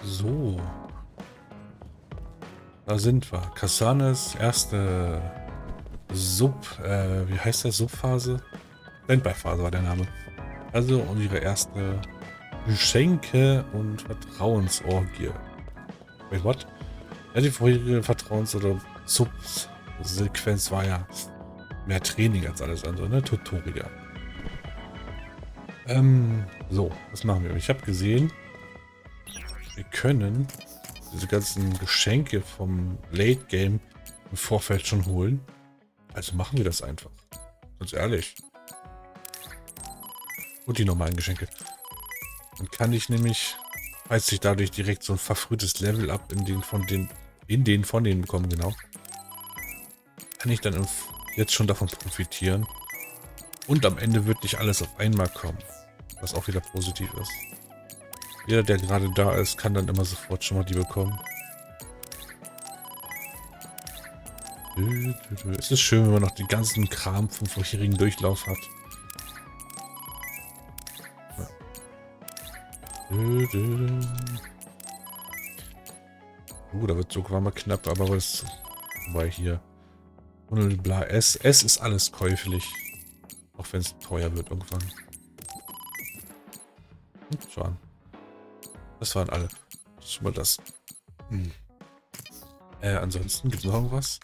So. Da sind wir. Kasanes erste wie heißt das? Subphase? Standby-Phase war der Name. Also unsere erste Geschenke und Vertrauensorgie. Wait, what? Ja, die vorherige Vertrauens- oder Sub-Sequenz war ja mehr Training als alles andere, ne? Tutorial. So, was machen wir? Ich habe gesehen, wir können diese ganzen Geschenke vom Late Game im Vorfeld schon holen. Also machen wir das einfach. Ganz ehrlich. Und die normalen Geschenke. Dann kann ich nämlich, falls ich dadurch direkt so ein verfrühtes Level-Up in den von denen bekomme, genau. Kann ich dann jetzt schon davon profitieren. Und am Ende wird nicht alles auf einmal kommen. Was auch wieder positiv ist. Jeder, der gerade da ist, kann dann immer sofort schon mal die bekommen. Es ist schön, wenn man noch den ganzen Kram vom vorherigen Durchlauf hat. Da wird sogar mal knapp, aber was war hier? Bla, es ist alles käuflich. Auch wenn es teuer wird irgendwann. Schon. Das waren alle. Das ist mal das. Ansonsten gibt es noch irgendwas?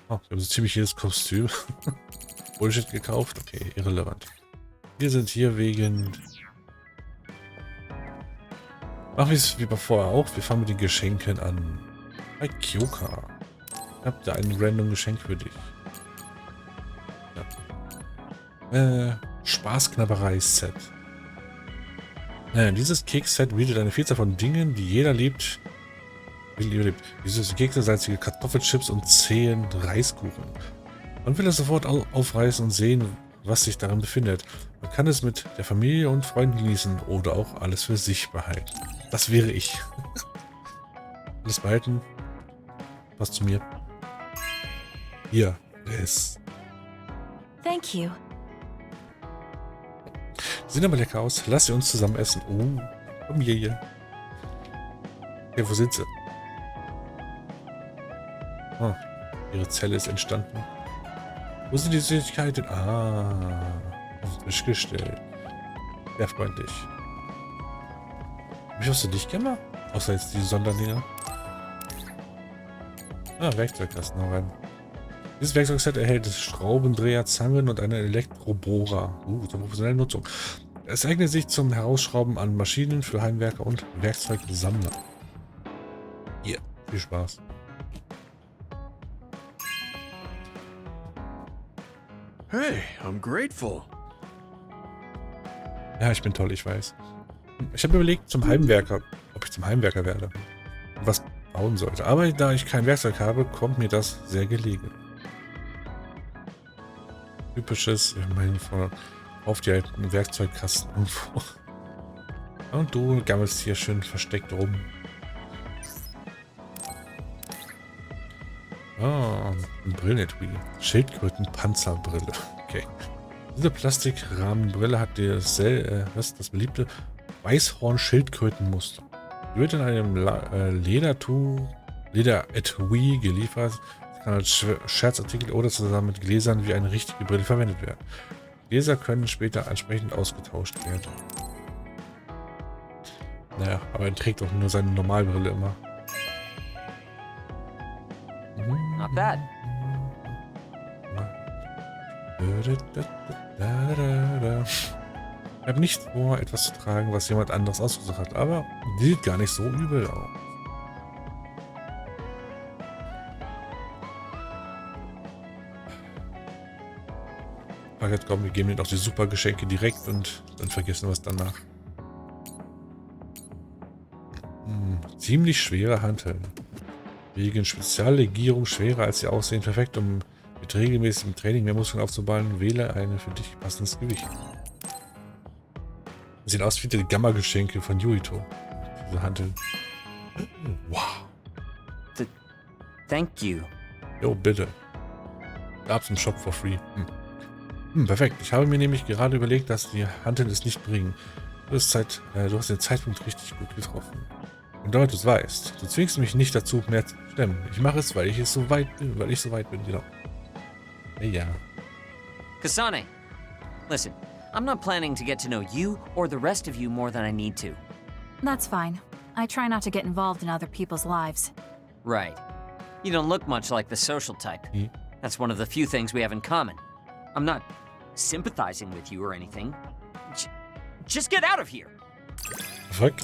Oh, wir haben so ziemlich jedes Kostüm. Bullshit gekauft. Okay, irrelevant. Wir sind hier wegen... Machen wir es wie bei vorher auch. Wir fangen mit den Geschenken an. Bei Kyoka. Ich habe da ein random Geschenk für dich. Ja. Spaßknabberei-Set. Dieses Keks-Set bietet eine Vielzahl von Dingen, die jeder liebt. Süße Kekse, salzige Kartoffelchips und zähen Reiskuchen. Man will es sofort aufreißen und sehen, was sich darin befindet. Man kann es mit der Familie und Freunden genießen oder auch alles für sich behalten. Das wäre ich. Alles behalten. Was zu mir. Hier ist. Thank you. Sieht aber lecker aus. Lass sie uns zusammen essen. Oh, Familie. Okay, wo sind sie? Oh, ihre Zelle ist entstanden. Wo sind die Süßigkeiten? Ah, auf den Tisch gestellt. Sehr freundlich. Hab ich was für dich gemacht? Außer jetzt die Sonderdinger. Ah, Werkzeugkasten noch rein. Dieses Werkzeugset erhält Schraubendreher, Zangen und eine Elektrobohrer. Zur professionellen Nutzung. Es eignet sich zum Herausschrauben an Maschinen für Heimwerker und Werkzeugsammler. Hier, viel Spaß. Hey, I'm grateful. Ja, ich bin toll, ich weiß. Ich habe überlegt, ob ich zum Heimwerker werde und was bauen sollte. Aber da ich kein Werkzeug habe, kommt mir das sehr gelegen. Typisches, ich meine, auf die alten Werkzeugkasten irgendwo. Und du gammelst hier schön versteckt rum. Ah, ein Brillenetui. Schildkrötenpanzerbrille. Okay. Diese Plastikrahmenbrille hat das beliebte Weißhorn-Schildkrötenmuster. Die wird in einem Lederetui geliefert. Sie kann als Scherzartikel oder zusammen mit Gläsern wie eine richtige Brille verwendet werden. Gläser können später entsprechend ausgetauscht werden. Naja, aber er trägt doch nur seine Normalbrille immer. Not bad. Ich habe nicht vor, etwas zu tragen, was jemand anderes ausgesucht hat, aber sieht gar nicht so übel aus. Komm, wir geben ihnen auch die super Geschenke direkt und dann vergessen wir es danach. Ziemlich schwere Hanteln. Wegen Speziallegierung schwerer als sie aussehen. Perfekt, um mit regelmäßigem Training mehr Muskeln aufzubauen. Wähle eine für dich passendes Gewicht. Sieht aus wie die Gamma-Geschenke von Yuito. Diese Hanteln. Wow. Thank you. Jo, bitte. Gab's im Shop for free. Perfekt. Ich habe mir nämlich gerade überlegt, dass die Hanteln es nicht bringen. Du hast den Zeitpunkt richtig gut getroffen. Und damit du es weißt, du zwingst mich nicht dazu, mehr zu stemmen. Ich mache es, weil ich so weit bin, genau. Ja. Kasane, listen, I'm not planning to get to know you or the rest of you more than I need to. That's fine. I try not to get involved in other people's lives. Right. You don't look much like the social type. That's one of the few things we have in common. I'm not sympathizing with you or anything. Just get out of here! Fuck.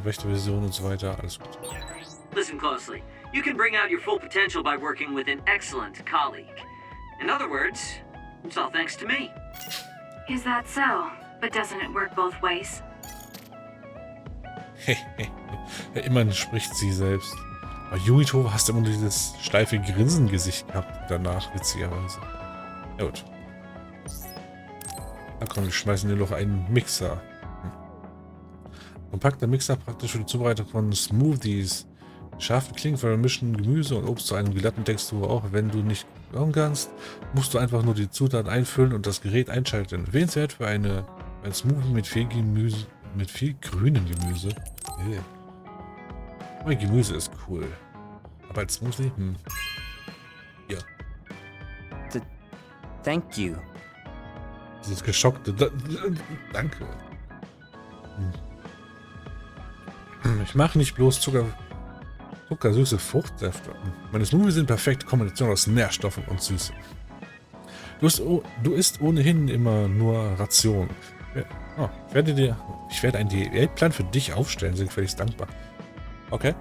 Wächterversion und so weiter, alles gut. Listen closely. You can bring out your full potential by working with an excellent colleague. In other words, it's all thanks to me. Is that so? But doesn't it work both ways? Ja, immerhin spricht sie selbst. Bei Yumito hast du immer dieses steife Grinsengesicht gehabt danach, witzigerweise. Ja gut. Na komm, wir schmeißen dir noch einen Mixer. Kompakter Mixer, praktisch für die Zubereitung von Smoothies. Scharfe Klingen vermischen Gemüse und Obst zu einer glatten Textur. Auch wenn du nicht kochen kannst, musst du einfach nur die Zutaten einfüllen und das Gerät einschalten. Erwähnenswert für ein Smoothie mit viel Gemüse, mit viel grünem Gemüse. Aber Gemüse ist cool. Aber als Smoothie? Ja. Thank you. Dieses geschockte... Danke. Ich mache nicht bloß zuckersüße Fruchtsäfte. Meine Smoothies sind perfekte Kombination aus Nährstoffen und Süße. Du isst ohnehin immer nur Ration. Ich werde einen Diätplan für dich aufstellen, sind völlig dankbar. Okay,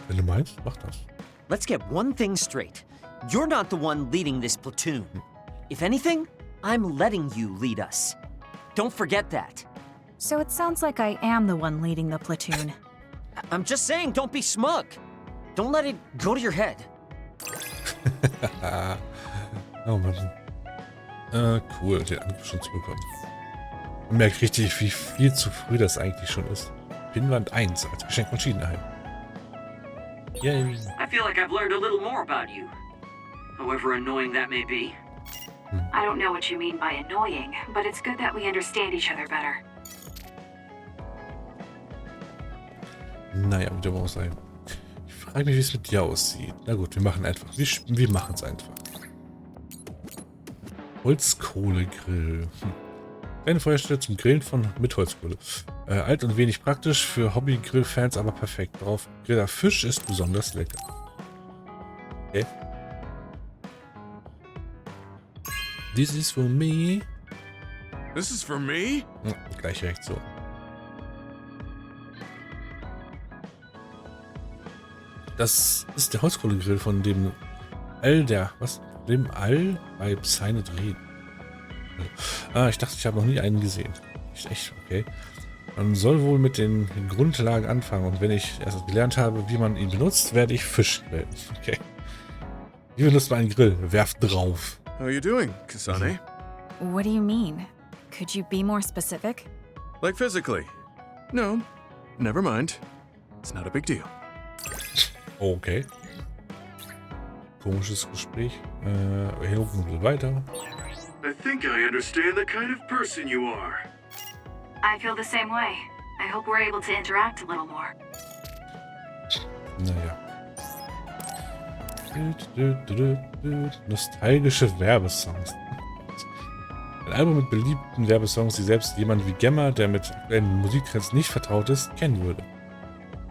wenn du meinst, mach das. Let's get one thing straight. You're not the one leading this platoon. If anything, I'm letting you lead us. Don't forget that. So it sounds like I am the one leading the platoon. I'm just saying, don't be smug. Don't let it go to your head. Oh Mann. Cool, den Angriff schon zu bekommen. Man merkt richtig, wie viel zu früh das eigentlich schon ist. Pinnwand 1 als Geschenk von Schiedenheim. Yay. I feel like I've learned a little more about you. However annoying that may be. I don't know what you mean by annoying, but it's good that we understand each other better. Naja, mit dem muss sein. Ich frage mich, wie es mit dir aussieht. Na gut, wir machen einfach. Wir machen es einfach. Holzkohlegrill. Kleine Feuerstelle zum Grillen mit Holzkohle. Alt und wenig praktisch, für Hobby-Grill-Fans aber perfekt. Drauf griller Fisch ist besonders lecker. Okay. This is for me. This is for me? Ja, gleiche Reaktion. Das ist der Holzkohlegrill von dem bei Kasane dreht. Ich dachte, ich habe noch nie einen gesehen. Echt, okay. Man soll wohl mit den Grundlagen anfangen und wenn ich erst gelernt habe, wie man ihn benutzt, werde ich Fisch grillen. Okay. Wie benutzt man einen Grill? Werft drauf. How are you doing, Kasane? What do you mean? Could you be more specific? Like physically? No, never mind. It's not a big deal. Okay. Komisches Gespräch. Hier oben weiter. I think I understand the kind of person you are. I feel the same way. I hope we're able to interact a little more. Naja. Nostalgische Werbesongs. Ein Album mit beliebten Werbesongs, die selbst jemand wie Gemma, der mit aktuellen Musiktrends nicht vertraut ist, kennen würde.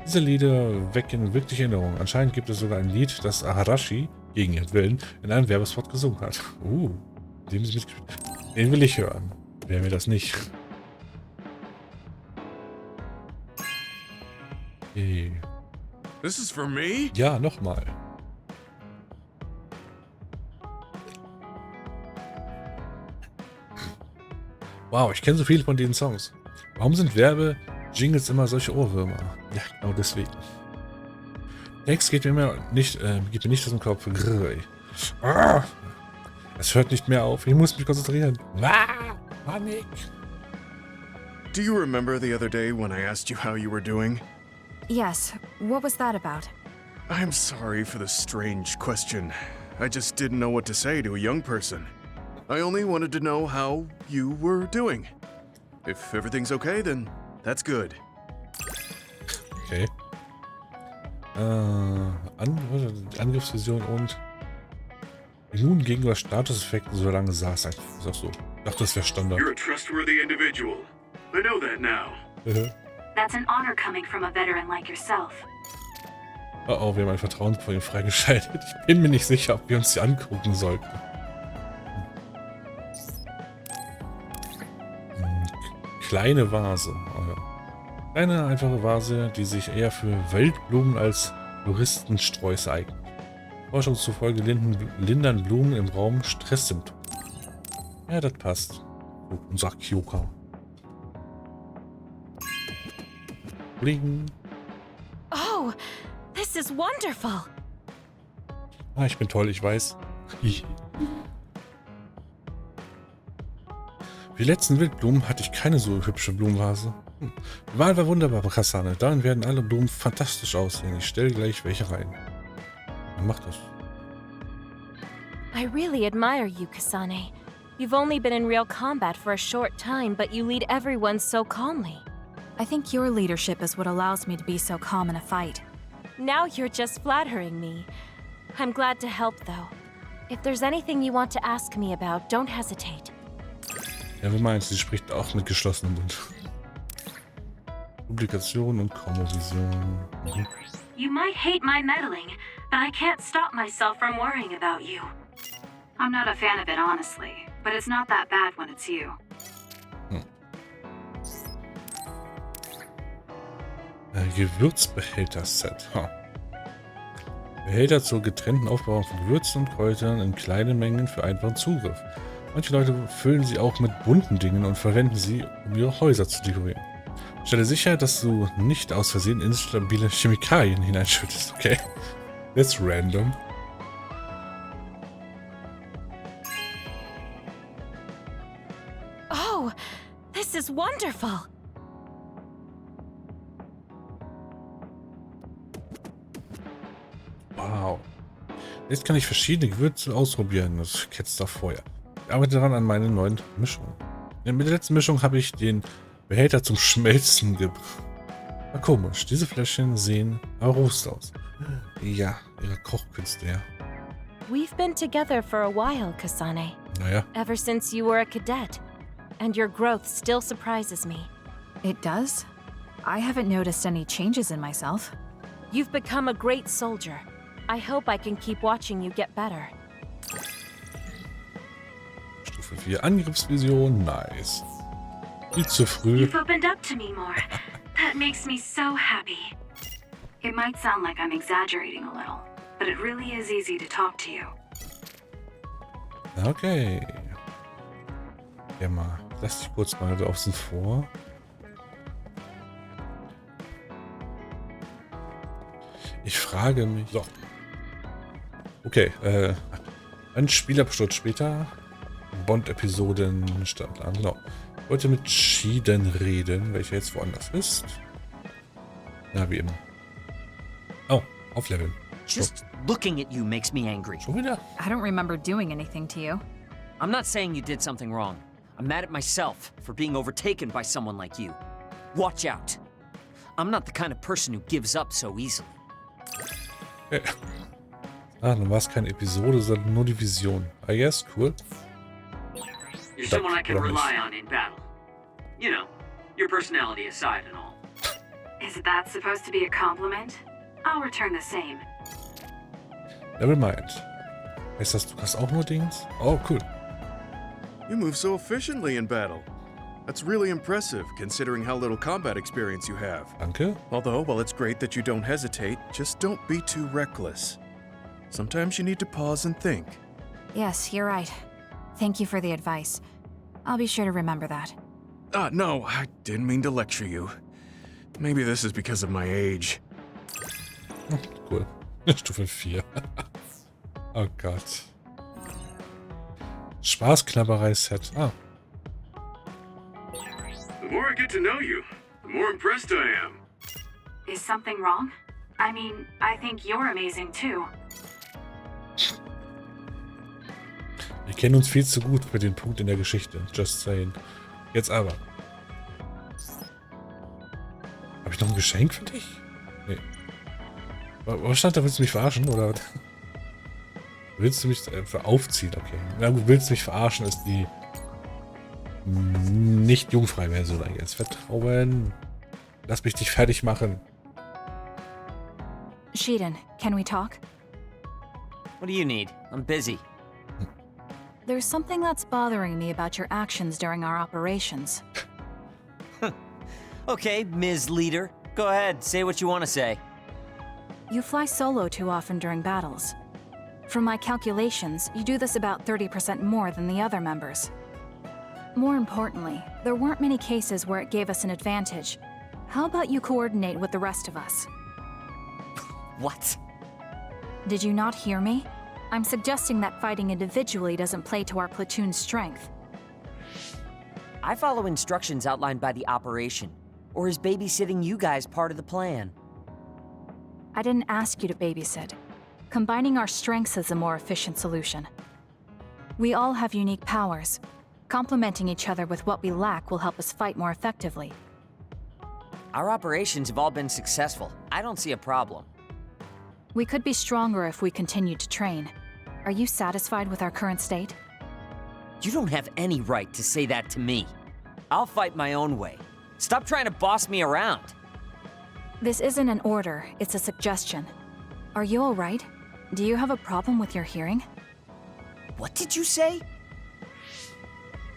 Diese Lieder wecken wirklich Erinnerungen. Anscheinend gibt es sogar ein Lied, das Aharashi, gegen ihren Willen, in einem Werbespot gesungen hat. Den will ich hören. Wer will das nicht? Okay. This is for me? Ja, nochmal. Wow, ich kenne so viele von diesen Songs. Warum sind Jingles immer solche Ohrwürmer? Ja, genau deswegen. Text geht mir nicht aus dem Kopf. Es hört nicht mehr auf. Ich muss mich konzentrieren. Panik. Do you remember the other day when I asked you how you were doing? Yes, what was that about? I'm sorry for the strange question. I just didn't know what to say to a young person. I only wanted to know how you were doing. If everything's okay, then that's good. Okay. Angriffsvision und immun gegenüber Statuseffekten, solange saß einfach. Ist auch so. Ich dachte, das wäre Standard. You're a trustworthy individual. I know that now. That's an honor coming from a veteran like yourself. Oh, wir haben ein Vertrauen von ihm freigeschaltet. Ich bin mir nicht sicher, ob wir uns die angucken sollten. Kleine Vase. Oh ja. Kleine, einfache Vase, die sich eher für Wildblumen als Floristensträuße eignet. Forschung zufolge lindern Blumen im Raum Stresssymptome. Ja, das passt. Oh, unser Kyoka. Bling. Oh, this is wonderful. Ah, ich bin toll, ich weiß. Wie die letzten Wildblumen hatte ich keine so hübsche Blumenvase. Die Wahl war wunderbar, Kasane. Darin werden alle Blumen fantastisch aussehen. Ich stelle gleich welche rein. Wer macht das? I really admire you, Kasane. You've only been in real combat for a short time, but you lead everyone so calmly. I think your leadership is what allows me to be so calm in a fight. Now you're just flattering me. I'm glad to help, though. If there's anything you want to ask me about, don't hesitate. Ja, wie meinst du? Sie spricht auch mit geschlossenem Mund. Publikation und Chromovision. You might hate my meddling, but I can't stop myself from worrying about you. I'm not a fan of it, honestly, but it's not that bad when it's you. Gewürzbehälter-Set. Behälter zur getrennten Aufbewahrung von Gewürzen und Kräutern in kleinen Mengen für einfachen Zugriff. Manche Leute füllen sie auch mit bunten Dingen und verwenden sie, um ihre Häuser zu dekorieren. Stelle sicher, dass du nicht aus Versehen instabile Chemikalien hineinschüttest. Okay. That's random. Oh, this is wonderful. Wow. Jetzt kann ich verschiedene Gewürze ausprobieren. Das ketzt auf Feuer. Ich arbeite daran an meinen neuen Mischungen. In der letzten Mischung habe ich den Behälter zum Schmelzen gebracht. Na komisch, diese Fläschchen sehen rost aus. Ja, ihre Kochkünste, ja. We've been together for a while, Kasane. Naja. Ever since you were a cadet. And your growth still surprises me. It does? I haven't noticed any changes in myself. You've become a great soldier. I hope I can keep watching you get better. Stufe 4 Angriffsvision, nice. Viel zu früh. You've opened up to me more. That makes me so happy. It might sound like I'm exaggerating a little, but it really is easy to talk to you. Okay. Ja, mal. Lass dich kurz mal außen vor. Ich frage mich. So. Okay, ein Spielabsturz später. Bond-Episoden stand an. Genau. Ich wollte mit Schieden reden, welcher jetzt woanders ist. Na, wie immer. Oh, aufleveln. Just looking at you makes me angry. Schon wieder? I don't remember doing anything to you. I'm not saying you did something wrong. I'm mad at myself for being overtaken by someone like you. Watch out. I'm not the kind of person who gives up so easily. Okay. Ah, dann war es keine Episode, sondern nur die Vision. Ah, yes, cool. You're someone I can rely on in battle. You know, your personality aside and all. Is that supposed to be a compliment? I'll return the same. Never mind. Heißt das, du hast auch nur Dings? Oh, cool. You move so efficiently in battle. That's really impressive, considering how little combat experience you have. Danke. Although, while it's great that you don't hesitate, just don't be too reckless. Sometimes you need to pause and think. Yes, you're right. Thank you for the advice. I'll be sure to remember that. No, I didn't mean to lecture you. Maybe this is because of my age. Oh, cool. Stufe 4. Oh Gott. Spaßknabberei-Set. Ah. The more I get to know you, the more impressed I am. Is something wrong? I mean, I think you're amazing too. Wir kennen uns viel zu gut für den Punkt in der Geschichte. Just saying. Jetzt aber. Habe ich noch ein Geschenk für dich? Nee. Was stand da? Willst du mich verarschen? Oder willst du mich aufziehen? Okay. Na gut, willst du mich verarschen, ist die nicht jugendfreie Version eigentlich. Vertrauen. Lass mich dich fertig machen. Shiden, can we talk? What do you need? I'm busy. There's something that's bothering me about your actions during our operations. Okay, Ms. Leader. Go ahead, say what you want to say. You fly solo too often during battles. From my calculations, you do this about 30% more than the other members. More importantly, there weren't many cases where it gave us an advantage. How about you coordinate with the rest of us? What? Did you not hear me? I'm suggesting that fighting individually doesn't play to our platoon's strength. I follow instructions outlined by the operation. Or is babysitting you guys part of the plan? I didn't ask you to babysit. Combining our strengths is a more efficient solution. We all have unique powers. Complementing each other with what we lack will help us fight more effectively. Our operations have all been successful. I don't see a problem. We could be stronger if we continued to train. Are you satisfied with our current state? You don't have any right to say that to me. I'll fight my own way. Stop trying to boss me around. This isn't an order, it's a suggestion. Are you alright? Do you have a problem with your hearing? What did you say?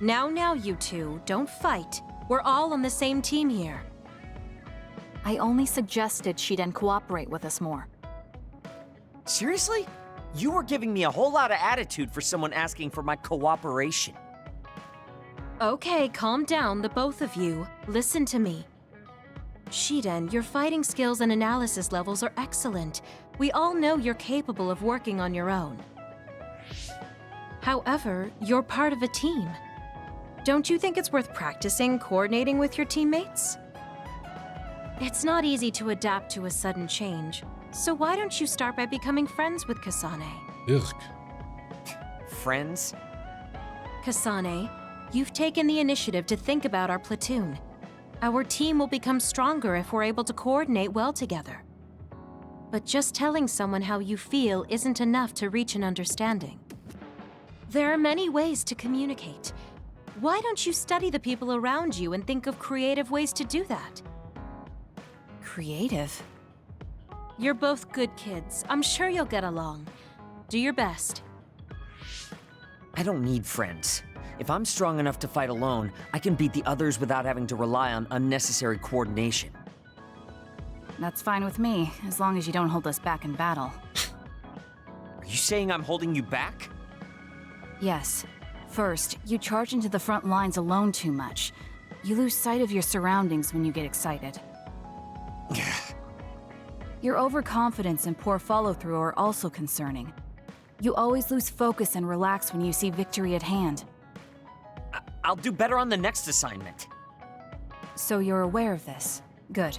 Now, you two, don't fight. We're all on the same team here. I only suggested Shiden cooperate with us more. Seriously? You were giving me a whole lot of attitude for someone asking for my cooperation. Okay, calm down, the both of you. Listen to me. Shiden, your fighting skills and analysis levels are excellent. We all know you're capable of working on your own. However, you're part of a team. Don't you think it's worth practicing coordinating with your teammates? It's not easy to adapt to a sudden change, so why don't you start by becoming friends with Kasane? Irk. Friends? Kasane, you've taken the initiative to think about our platoon. Our team will become stronger if we're able to coordinate well together. But just telling someone how you feel isn't enough to reach an understanding. There are many ways to communicate. Why don't you study the people around you and think of creative ways to do that? Creative? You're both good kids. I'm sure you'll get along. Do your best. I don't need friends. If I'm strong enough to fight alone, I can beat the others without having to rely on unnecessary coordination. That's fine with me, as long as you don't hold us back in battle. Are you saying I'm holding you back? Yes. First, you charge into the front lines alone too much. You lose sight of your surroundings when you get excited. Your overconfidence and poor follow-through are also concerning. You always lose focus and relax when you see victory at hand. I'll do better on the next assignment. So you're aware of this. Good.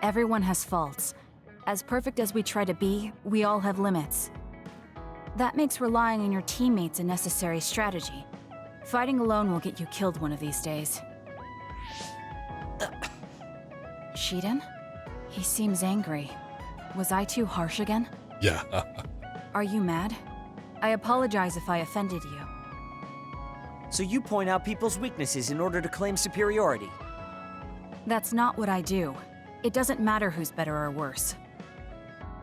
Everyone has faults. As perfect as we try to be, we all have limits. That makes relying on your teammates a necessary strategy. Fighting alone will get you killed one of these days. Shiden? He seems angry. Was I too harsh again? Ja. Are you mad? I apologize if I offended you. So you point out people's weaknesses in order to claim superiority. That's not what I do. It doesn't matter who's better or worse.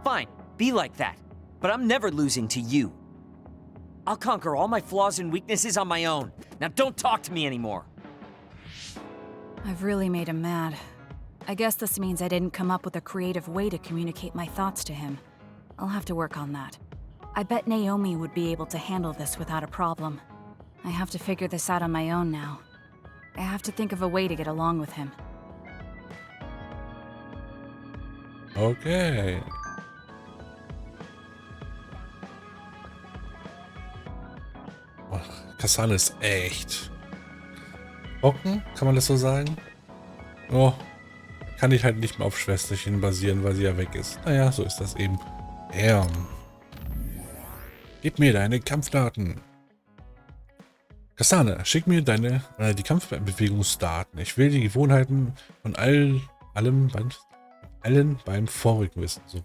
Fine, be like that. But I'm never losing to you. I'll conquer all my flaws and weaknesses on my own. Now don't talk to me anymore. I've really made him mad. I guess this means I didn't come up with a creative way to communicate my thoughts to him. I'll have to work on that. I bet Naomi would be able to handle this without a problem. I have to figure this out on my own now. I have to think of a way to get along with him. Okay. Oh, Kasane ist echt. Brocken, kann man das so sagen? Oh, kann ich halt nicht mehr auf Schwesterchen basieren, weil sie ja weg ist. Naja, so ist das eben. Gib mir deine Kampfdaten. Kasane, schick mir die Kampfbewegungsdaten. Ich will die Gewohnheiten von allem allen beim vorigen Wissen. So.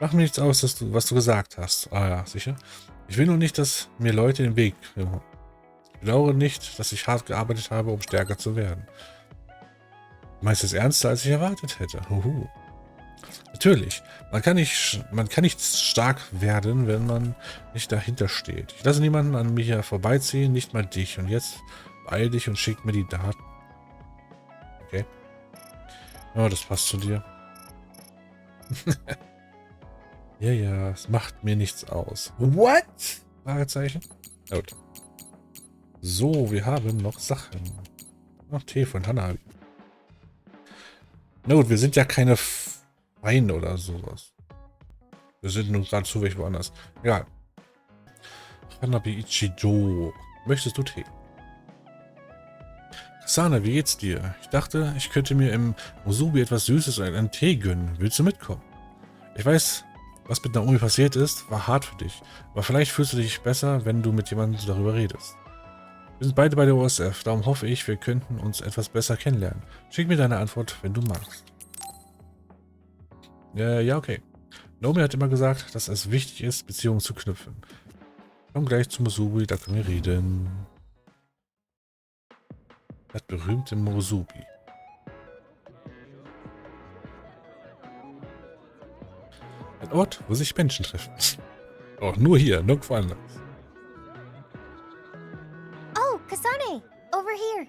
Mach mir nichts aus, was du gesagt hast. Ah ja, sicher. Ich will nur nicht, dass mir Leute den Weg. Ich glaube nicht, dass ich hart gearbeitet habe, um stärker zu werden. Meist ist ernster, als ich erwartet hätte. Huhu. Natürlich, man kann nicht stark werden, wenn man nicht dahinter steht. Ich lasse niemanden an mir hier vorbeiziehen, nicht mal dich. Und jetzt beeil dich und schick mir die Daten. Okay. Ja, das passt zu dir. Ja, es macht mir nichts aus. What? Fragezeichen. Gut. So, wir haben noch Sachen. Noch Tee von Hannah. Na gut, wir sind ja keine Feinde oder sowas. Wir sind nun gerade zufällig woanders. Egal. Hanabi Ichido. Möchtest du Tee? Kasane, wie geht's dir? Ich dachte, ich könnte mir im Musubi etwas Süßes und einen Tee gönnen. Willst du mitkommen? Ich weiß, was mit Naomi passiert ist, war hart für dich. Aber vielleicht fühlst du dich besser, wenn du mit jemandem darüber redest. Wir sind beide bei der OSF, darum hoffe ich, wir könnten uns etwas besser kennenlernen. Schick mir deine Antwort, wenn du magst. Ja, okay. Naomi hat immer gesagt, dass es wichtig ist, Beziehungen zu knüpfen. Komm gleich zu Musubi, da können wir reden. Das berühmte Musubi. Ein Ort, wo sich Menschen treffen. Auch nur hier, nirgendwo anders. Oh, Kasane, over here.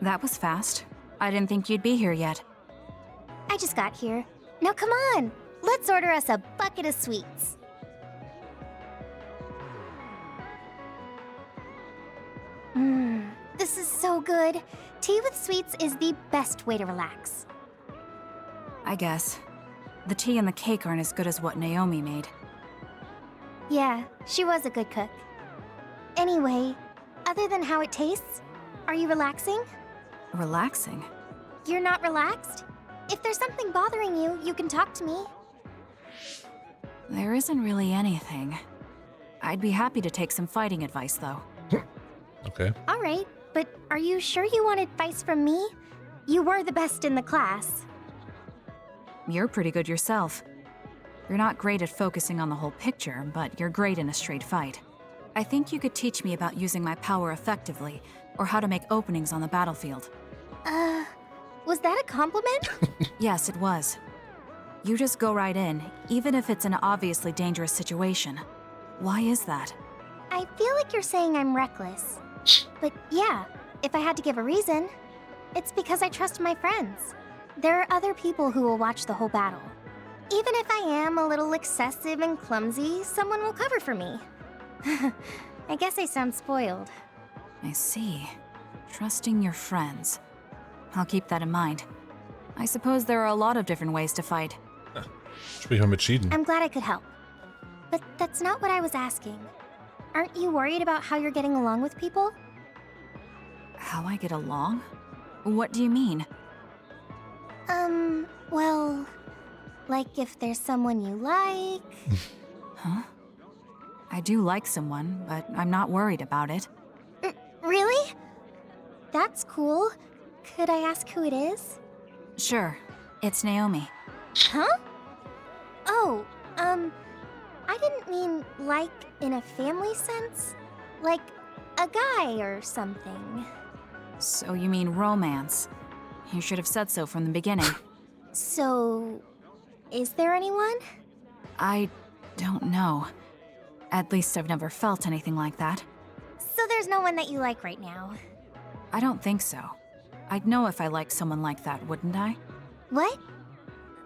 That was fast. I didn't think you'd be here yet. I just got here. Now come on, let's order us a bucket of sweets. This is so good. Tea with sweets is the best way to relax. I guess. The tea and the cake aren't as good as what Naomi made. Yeah, she was a good cook. Anyway, other than how it tastes, are you relaxing? Relaxing? You're not relaxed? If there's something bothering you, you can talk to me. There isn't really anything. I'd be happy to take some fighting advice, though. Okay. All right, but are you sure you want advice from me? You were the best in the class. You're pretty good yourself. You're not great at focusing on the whole picture, but you're great in a straight fight. I think you could teach me about using my power effectively, or how to make openings on the battlefield. Was that a compliment? Yes, it was. You just go right in, even if it's an obviously dangerous situation. Why is that? I feel like you're saying I'm reckless. But yeah, if I had to give a reason, it's because I trust my friends. There are other people who will watch the whole battle. Even if I am a little excessive and clumsy, someone will cover for me. I guess I sound spoiled. I see. Trusting your friends. I'll keep that in mind. I suppose there are a lot of different ways to fight. Sprich mal mit Schieden. I'm glad I could help. But that's not what I was asking. Aren't you worried about how you're getting along with people? How I get along? What do you mean? Well, like if there's someone you like... Huh? I do like someone, but I'm not worried about it. Really? That's cool. Could I ask who it is? Sure. It's Naomi. Huh? Oh, I didn't mean like in a family sense. Like a guy or something. So you mean romance. You should have said so from the beginning. So, is there anyone? I don't know. At least I've never felt anything like that. So there's no one that you like right now? I don't think so. I'd know if I liked someone like that, wouldn't I? What?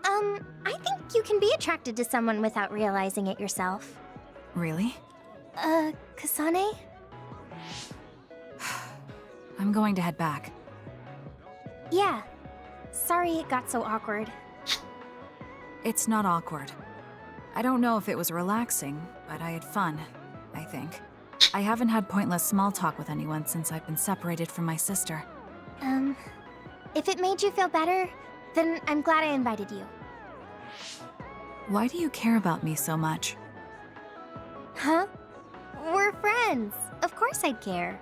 I think you can be attracted to someone without realizing it yourself. Really? Kasane? I'm going to head back. Yeah. Sorry it got so awkward. It's not awkward. I don't know if it was relaxing, but I had fun, I think. I haven't had pointless small talk with anyone since I've been separated from my sister. If it made you feel better, then I'm glad I invited you. Why do you care about me so much? Huh? We're friends. Of course I'd care.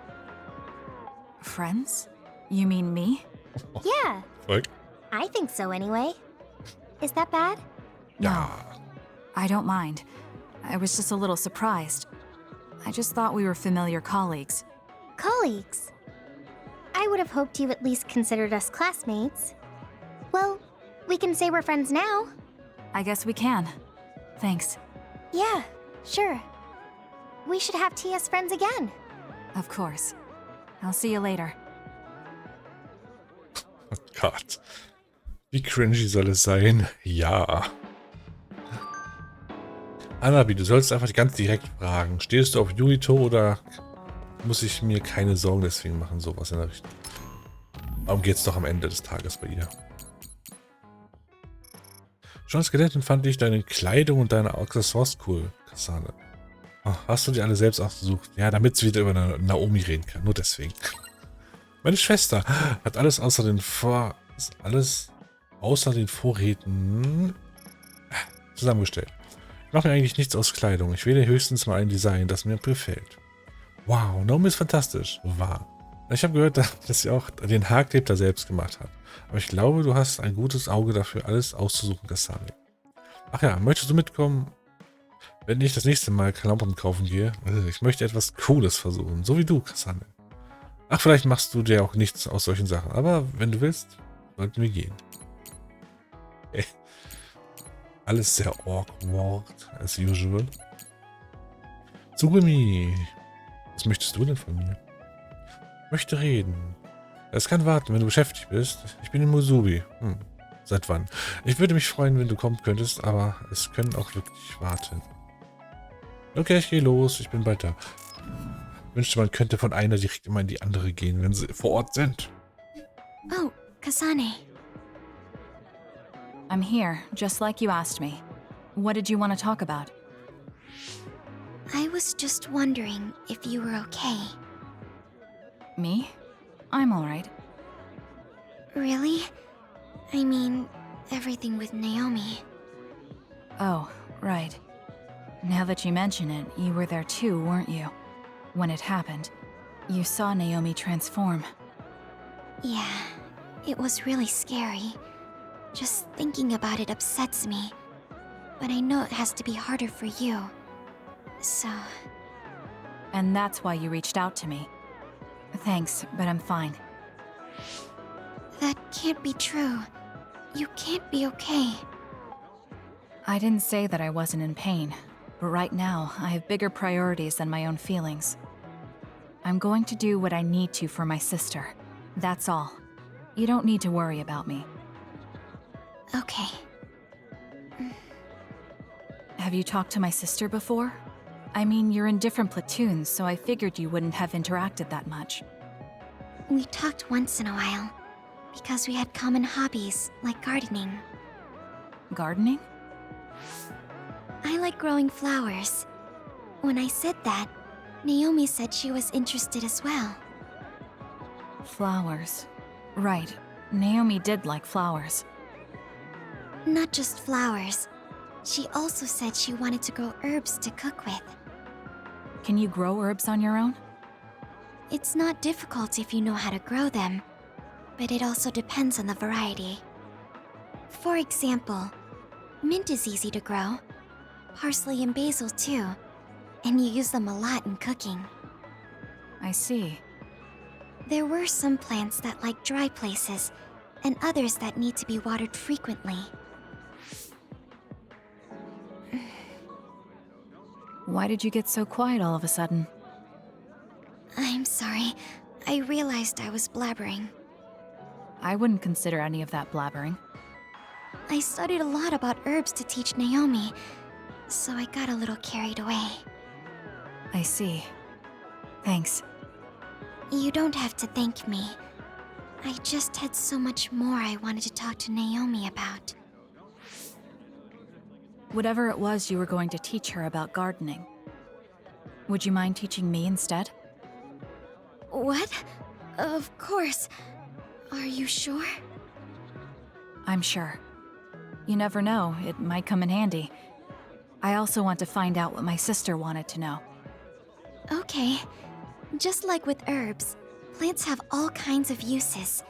Friends? You mean me? Yeah. Fuck. I think so anyway. Is that bad? Ja. I don't mind. I was just a little surprised. I just thought we were familiar colleagues. Colleagues? I would have hoped you at least considered us classmates. Well, we can say we're friends now. I guess we can. Thanks. Yeah, sure. We should have tea as friends again. Of course. I'll see you later. Oh Gott. Wie cringy soll es sein? Ja. Anabi, du sollst einfach ganz direkt fragen. Stehst du auf Yurito oder muss ich mir keine Sorgen deswegen machen? Sowas in der Richtung. Darum geht es doch am Ende des Tages bei ihr. Schon als Skelettin fand ich deine Kleidung und deine Accessoires cool, Kasane. Oh, hast du die alle selbst ausgesucht? Ja, damit sie wieder über Naomi reden kann. Nur deswegen. Meine Schwester hat alles außer den Vorräten zusammengestellt. Ich mache mir eigentlich nichts aus Kleidung. Ich wähle höchstens mal ein Design, das mir gefällt. Wow, Naomi ist fantastisch. Wahr. Ich habe gehört, dass sie auch den Haarkleber selbst gemacht hat. Aber ich glaube, du hast ein gutes Auge dafür, alles auszusuchen, Kasane. Ach ja, möchtest du mitkommen, wenn ich das nächste Mal Klamotten kaufen gehe? Ich möchte etwas Cooles versuchen, so wie du, Kasane. Ach, vielleicht machst du dir auch nichts aus solchen Sachen, aber wenn du willst, sollten wir gehen. Alles sehr awkward, as usual. Tsugumi, was möchtest du denn von mir? Ich möchte reden. Es kann warten, wenn du beschäftigt bist. Ich bin in Musubi. Seit wann? Ich würde mich freuen, wenn du kommen könntest, aber es können auch wirklich warten. Okay, ich gehe los. Ich bin bald da. Ich wünschte, man könnte von einer direkt immer in die andere gehen, wenn sie vor Ort sind. Oh, Kasane. I'm here, just like you asked me. What did you want to talk about? I was just wondering if you were okay. Me? I'm alright. Really? I mean, everything with Naomi. Oh, right. Now that you mention it, you were there too, weren't you? When it happened. You saw Naomi transform. Yeah, it was really scary. Just thinking about it upsets me. But I know it has to be harder for you. So... And that's why you reached out to me. Thanks, but I'm fine. That can't be true. You can't be okay. I didn't say that I wasn't in pain, but right now, I have bigger priorities than my own feelings. I'm going to do what I need to for my sister. That's all. You don't need to worry about me. Okay. Have you talked to my sister before? I mean, you're in different platoons, so I figured you wouldn't have interacted that much. We talked once in a while, because we had common hobbies, like gardening. Gardening? I like growing flowers. When I said that, Naomi said she was interested as well. Flowers. Right. Naomi did like flowers. Not just flowers. She also said she wanted to grow herbs to cook with. Can you grow herbs on your own? It's not difficult if you know how to grow them, but it also depends on the variety. For example, mint is easy to grow, parsley and basil too, and you use them a lot in cooking. I see. There were some plants that like dry places, and others that need to be watered frequently. Why did you get so quiet all of a sudden? I'm sorry. I realized I was blabbering. I wouldn't consider any of that blabbering. I studied a lot about herbs to teach Naomi, so I got a little carried away. I see. Thanks. You don't have to thank me. I just had so much more I wanted to talk to Naomi about. Whatever it was you were going to teach her about gardening. Would you mind teaching me instead? What? Of course. Are you sure? I'm sure. You never know, it might come in handy. I also want to find out what my sister wanted to know. Okay. Just like with herbs, plants have all kinds of uses.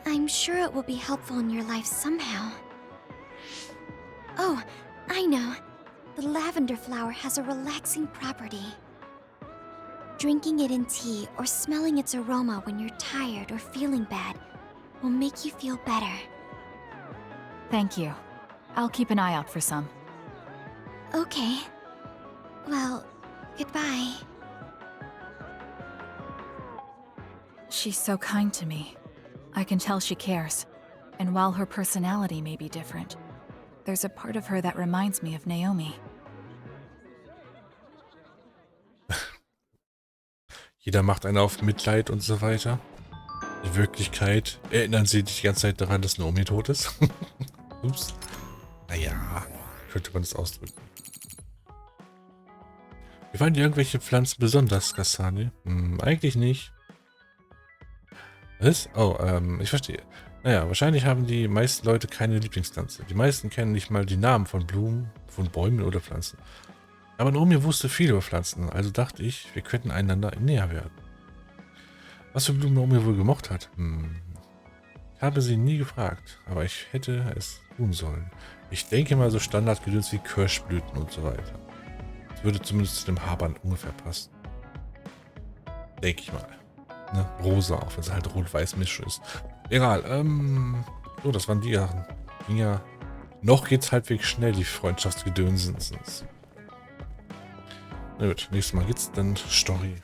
I'm sure it will be helpful in your life somehow. Oh, I know. The lavender flower has a relaxing property. Drinking it in tea or smelling its aroma when you're tired or feeling bad will make you feel better. Thank you. I'll keep an eye out for some. Okay. Well, goodbye. She's so kind to me. I can tell she cares. And while her personality may be different, there's a part of her that reminds me of Naomi. Jeder macht einen auf Mitleid und so weiter. In Wirklichkeit erinnern sie dich die ganze Zeit daran, dass Naomi tot ist. Ups. Naja, könnte man das ausdrücken. Wir fanden irgendwelche Pflanzen besonders, Kasane? Eigentlich nicht. Was? Oh, ich verstehe. Naja, wahrscheinlich haben die meisten Leute keine Lieblingspflanze. Die meisten kennen nicht mal die Namen von Blumen, von Bäumen oder Pflanzen. Aber Naomi wusste viel über Pflanzen, also dachte ich, wir könnten einander näher werden. Was für Blumen Naomi wohl gemocht hat? Ich habe sie nie gefragt, aber ich hätte es tun sollen. Ich denke mal so Standardgedöns wie Kirschblüten und so weiter. Das würde zumindest zu dem Haarband ungefähr passen. Denke ich mal. Ne? Rosa, auch wenn es halt rot-weiß Misch ist. Egal, so, das waren die Sachen. Ging ja, noch geht's halbwegs schnell, die Freundschaftsgedönsens. Na gut, nächstes Mal geht's dann Story.